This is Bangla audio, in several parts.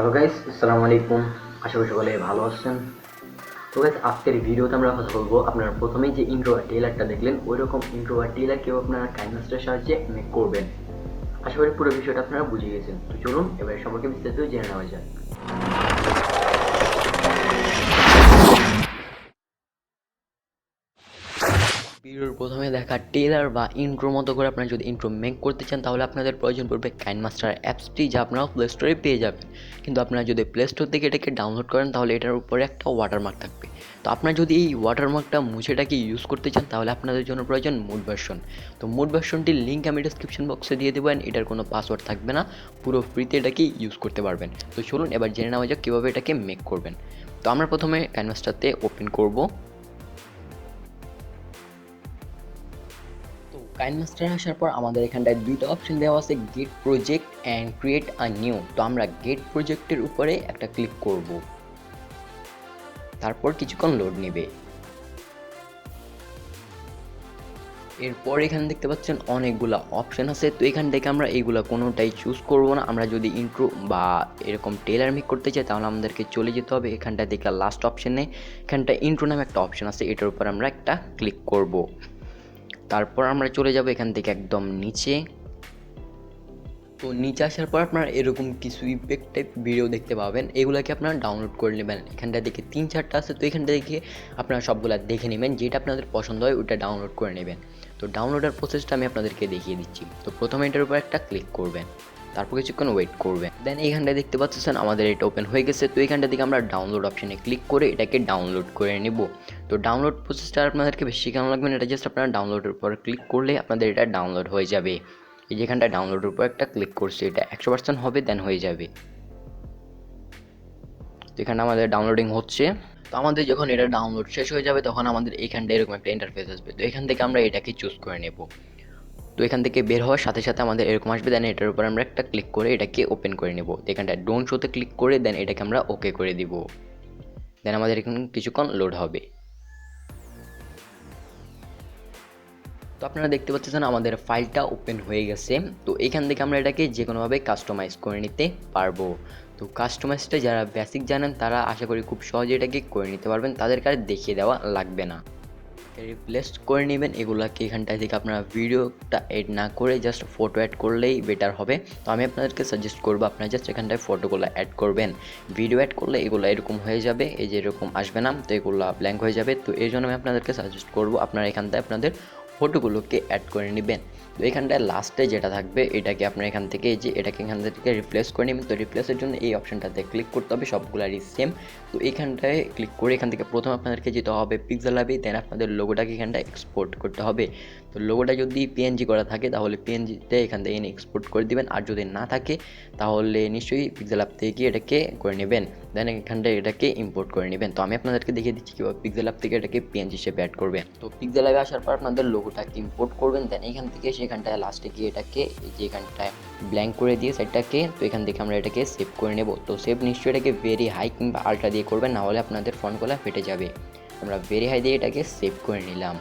হ্যালো গাইস, আসসালামু আলাইকুম। আশা করি সকলে ভালো আছেন। তো গাইস, আজকের ভিডিওতে আমরা কথা বলবো, আপনারা প্রথমেই যে ইন্ট্রো আর টেইলারটা দেখলেন ওই রকম ইন্ট্রো আর টেইলার কেউ আপনারা কাইনমাস্টারের সাহায্যে মেক করবেন। আশা করি পুরো বিষয়টা আপনারা বুঝে গেছেন। তো চলুন এবার সম্পর্কে বিস্তারিত জেনে নেওয়া যাক। ভিডিওর প্রথমে দেখা টেইলার বা ইন্ট্রো মতো করে আপনারা যদি ইন্ট্রো মেক করতে চান তাহলে আপনাদের প্রয়োজন পড়বে কাইনমাস্টার অ্যাপসটি, যা আপনারা প্লে স্টোরে পেয়ে যাবেন। কিন্তু আপনারা যদি প্লে স্টোর থেকে এটাকে ডাউনলোড করেন তাহলে এটার উপরে একটা ওয়াটারমার্ক থাকবে। তো আপনারা যদি এই ওয়াটারমার্কটা মুছেটাকে ইউজ করতে চান তাহলে আপনাদের জন্য প্রয়োজন মুড ভার্সন। তো মুড ভার্সনটির লিঙ্ক আমি ডিসক্রিপশন বক্সে দিয়ে দেবো। এটার কোনো পাসওয়ার্ড থাকবে না, পুরো ফ্রিতে এটাকে ইউজ করতে পারবেন। তো চলুন এবার জেনে নেওয়া যাক কীভাবে এটাকে মেক করবেন। তো আমরা প্রথমে কাইনমাস্টারতে ওপেন করব। তো কাইনমাস্টারে আসার পর আমাদের এখানটায় দুইটা অপশন দেওয়া আছে, get project and create a new. তো আমরা গেট প্রজেক্টের উপরে একটা ক্লিক করব, তারপর কিছুক্ষণ লোড নেবে। এরপর এখানে দেখতে পাচ্ছেন অনেকগুলো অপশন আছে। তো এখান থেকে আমরা এইগুলো কোনোটাই চুজ করব না। আমরা যদি ইন্ট্রো বা এরকম টেলার মেক করতে চাই তাহলে আমাদেরকে চলে যেতে হবে এখানটায় দেখলে লাস্ট অপশনে, এখানটায় ইন্ট্রো নামে একটা অপশন আছে, এটার উপর আমরা একটা ক্লিক করব। তারপর আমরা চলে যাব এখান থেকে একদম নিচে। তো নিচে আসার পর আপনারা এরকম কিছু ইফেক্ট টাইপ ভিডিও দেখতে পাবেন, এগুলোকে আপনারা ডাউনলোড করে নেবেন। এখানটা দেখে 3-4টা আছে, তো এখানটা দেখে আপনারা সবগুলো দেখে নেবেন, যেটা আপনাদের পছন্দ হয় ওইটা ডাউনলোড করে নেবেন। তো ডাউনলোডের প্রসেসটা আমি আপনাদেরকে দেখিয়ে দিচ্ছি। তো প্রথমে এটার উপর একটা ক্লিক করবেন, তারপর কিছুক্ষণ ওয়েট করবেন। দেন এইখানটা দেখতে পাচ্ছেন আমাদের এটা ওপেন হয়ে গেছে। তো এখানটা থেকে আমরা ডাউনলোড অপশানে ক্লিক করে এটাকে ডাউনলোড করে নেব। তো ডাউনলোড প্রসেসটা আপনাদেরকে বেশি কেমন লাগবে না, এটা জাস্ট আপনারা ডাউনলোডের উপর ক্লিক করলে আপনাদের এটা ডাউনলোড হয়ে যাবে। এই যেখানটা ডাউনলোডের উপর একটা ক্লিক করছি, এটা 100% হবে, দেন হয়ে যাবে। তো এখানে আমাদের ডাউনলোডিং হচ্ছে। তো আমাদের যখন এটা ডাউনলোড শেষ হয়ে যাবে তখন আমাদের এখানটা এরকম একটা ইন্টারফেস আসবে। তো এখান থেকে আমরা এটাকে চুজ করে নেব। তো এখান থেকে বের হওয়ার সাথে সাথে আমাদের এরকম আসবে, দেন এটার উপর আমরা একটা ক্লিক করে এটাকে ওপেন করে নেব। তো এখানটা ডোন্ট শোতে ক্লিক করে দেন এটাকে আমরা ওকে করে দিব। দেন আমাদের এখানে কিছুক্ষণ লোড হবে। তো আপনারা দেখতে পাচ্ছেন আমাদের ফাইলটা ওপেন হয়ে গেছে। তো এখান থেকে আমরা এটাকে যে কোনোভাবে কাস্টমাইজ করে নিতে পারবো। তো কাস্টমাইজটা যারা বেসিক জানেন তারা আশা করি খুব সহজে এটাকে করে নিতে পারবেন, তাদেরকে আর দেখিয়ে দেওয়া লাগবে না। রিপ্লেস করে নেবেন এগুলাকে, এখানটায় থেকে আপনারা ভিডিওটা এড না করে জাস্ট ফটো অ্যাড করলেই বেটার হবে। তো আমি আপনাদেরকে সাজেস্ট করবো আপনারা জাস্ট এখানটায় ফটোগুলো অ্যাড করবেন। ভিডিও অ্যাড করলে এগুলো এরকম হয়ে যাবে, এই যে এরকম আসবে না, তো এগুলো ব্ল্যাঙ্ক হয়ে যাবে। তো এই জন্য আমি আপনাদেরকে সাজেস্ট করবো আপনারা এখানটায় আপনাদের ফটোগুলোকে অ্যাড করে নেবেন। তো এখানটায় লাস্টে যেটা থাকবে এটাকে আপনারা এখান থেকে যে এটাকে এখান থেকে রিপ্লেস করে নেবেন। তো রিপ্লেসের জন্য এই অপশানটাতে ক্লিক করতে হবে, সবগুলারই সেম। তো এখানটায় ক্লিক করে এখান থেকে প্রথম আপনাদেরকে যেতে হবে পিক্সেল ল্যাবে, দেন আপনাদের লোগোটাকে এখানটায় এক্সপোর্ট করতে হবে। তো লোগোটা যদি পিএনজি করা থাকে তাহলে পিএনজিতে এখান থেকে এনে এক্সপোর্ট করে দিবেন, আর যদি না থাকে তাহলে নিশ্চয়ই পিক্সেল অ্যাপ থেকে গিয়ে এটাকে করে নেবেন, দেন এখানটায় এটাকে ইম্পোর্ট করে নেবেন। তো আমি আপনাদেরকে দেখিয়ে দিচ্ছি কীভাবে পিক্সেল অ্যাপ থেকে এটাকে পিএনজি শেপে অ্যাড করবেন। তো পিক্সেল অ্যাপে আসার পর আপনাদের লোগোটাকে ইম্পোর্ট করবেন, দেন এখান থেকে সেখানটায় লাস্টে গিয়ে এটাকে যে এখানটায় ব্ল্যাঙ্ক করে দিয়ে সাইডটাকে, তো এখান থেকে আমরা এটাকে সেভ করে নেব। তো সেভ নিশ্চয়ই এটাকে ভেরি হাই কিংবা আল্ট্রা দিয়ে করবেন, না হলে আপনাদের ফোনগুলো ফেটে যাবে। আমরা ভেরি হাই দিয়ে এটাকে সেভ করে নিলাম।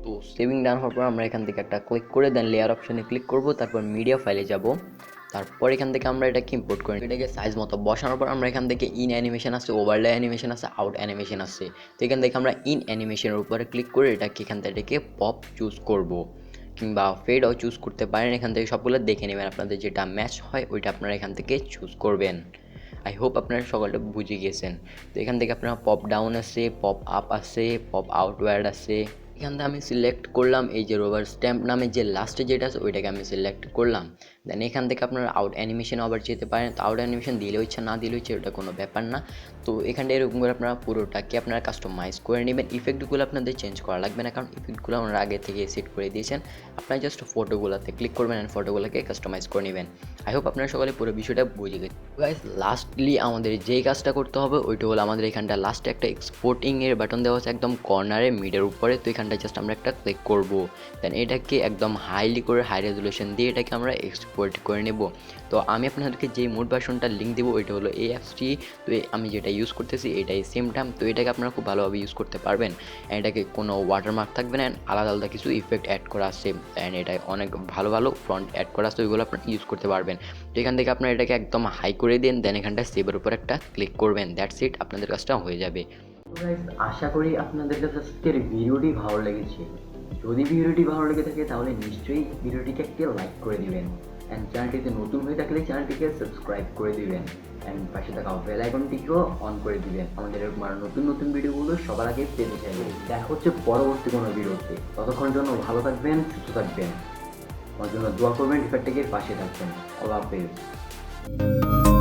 তো সেভিং ডান হওয়ার পর আমরা এখান থেকে একটা ক্লিক করে দেন লেয়ার অপশানে ক্লিক করব, তারপর মিডিয়া ফাইলে যাব। তারপর এখান থেকে আমরা এটাকে ইম্পোর্ট করে এটাকে সাইজ মতো বসানোর পর আমরা এখান থেকে ইন অ্যানিমেশন আছে, ওভারলে অ্যানিমেশন আছে, আউট অ্যানিমেশন আছে। তো এখান থেকে আমরা ইন অ্যানিমেশনের উপরে ক্লিক করে এটাকে এখান থেকে পপ চুজ করব, কিংবা ফেডও চুজ করতে পারেন। এখান থেকে সবগুলো দেখে নেবেন, আপনাদের যেটা ম্যাচ হয় ওইটা আপনারা এখান থেকে চুজ করবেন। আই হোপ আপনারা সকলটা বুঝে গিয়েছেন। তো এখান থেকে আপনারা পপ ডাউন আছে, পপ আপ আছে, পপ আউটওয়ার্ড আছে। এখান থেকে আমি সিলেক্ট করলাম এই যে রোভার স্ট্যাম্প নামে যে লাস্টে যেটা আছে ওইটাকে আমি সিলেক্ট করলাম। দেন এখান থেকে আপনারা আউট অ্যানিমেশন আবার যেতে পারেন। তো আউট অ্যানিমেশন দিলে ইচ্ছা না দিলে ইচ্ছে ওটা কোনো ব্যাপার না। তো এখানটা এরকম করে আপনারা পুরোটাকে আপনারা কাস্টমাইজ করে নেবেন। ইফেক্টগুলো আপনাদের চেঞ্জ করা লাগবে না, কারণ ইফেক্টগুলো ওনারা আগে থেকে সেট করে দিয়েছেন। আপনারা জাস্ট ফটোগুলোতে ক্লিক করবেন অ্যান্ড ফটোগুলোকে কাস্টমাইজ করে নেবেন। আই হোপ আপনারা সকলে পুরো বিষয়টা বুঝে গেছেন। গাইস, লাস্টলি আমাদের যেই কাজটা করতে হবে ওইটা হলো আমাদের এখানটা লাস্টে একটা এক্সপোর্টিংয়ের বাটন দেওয়া আছে একদম কর্নারে মিডের উপরে। তো এখানটা জাস্ট আমরা একটা ক্লিক করব, দেন এটাকে একদম হাইলি করে হাই রেজুলেশন দিয়ে এটাকে আমরা এক্সপোর্ট এক্সপোর্ট করে নেব। তো আমি আপনাদেরকে যে মোড ভার্সনটার লিঙ্ক দেবো ওইটা হলো এই অ্যাপসটি। তো আমি যেটা ইউজ করতেছি এটাই সেম টাইম। তো এটাকে আপনারা খুব ভালোভাবে ইউজ করতে পারবেন। এটাকে কোনো ওয়াটারমার্ক থাকবে না, আলাদা আলাদা কিছু ইফেক্ট অ্যাড করা আছে অ্যান্ড এটায় অনেক ভালো ভালো ফন্ট অ্যাড করা আছে, ওইগুলো আপনারা ইউজ করতে পারবেন। তো এখান থেকে আপনারা এটাকে একদম হাই করে দিন, দেন এখানটা সেভের উপর একটা ক্লিক করবেন, দ্যাটস ইট, আপনাদের কাজটা হয়ে যাবে। তো গাইস, আশা করি আপনাদের কাছে আজকের ভিডিওটি ভালো লেগেছে। যদি ভিডিওটি ভালো লেগে থাকে তাহলে নিশ্চয়ই ভিডিওটিকে একটা লাইক করে দিবেন অ্যান্ড চ্যানেলটিতে নতুন হয়ে থাকলে চ্যানেলটিকে সাবস্ক্রাইব করে দিবেন অ্যান্ড পাশে থাকা বেল আইকনটিকেও অন করে দিবেন, আমাদের এরকম আরও নতুন নতুন ভিডিওগুলো সবার আগে পেতে চাইবেন। দেখা হচ্ছে পরবর্তী কোনো ভিডিওতে, ততক্ষণ জন্য ভালো থাকবেন, সুস্থ থাকবেন, আমার জন্য দোয়া করবেন, রিফ্যাক্ট থেকে পাশে থাকবেন। আল্লাহ হাফেজ।